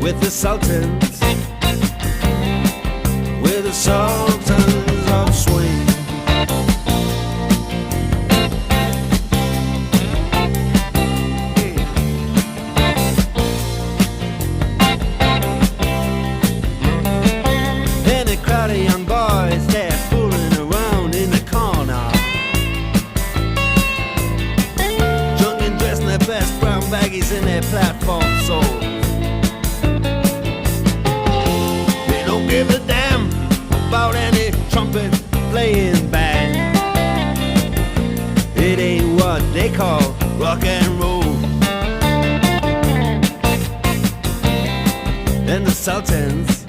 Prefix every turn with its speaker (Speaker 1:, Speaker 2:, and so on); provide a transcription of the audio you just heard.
Speaker 1: with the Sultans, with the Sultans of Swing. And a crowd of young boys, they're fooling around in the corner, drunk and dressed in their best brown baggies in their platform soles. Give a damn about any trumpet playing band. It ain't what they call rock and roll. And the Sultans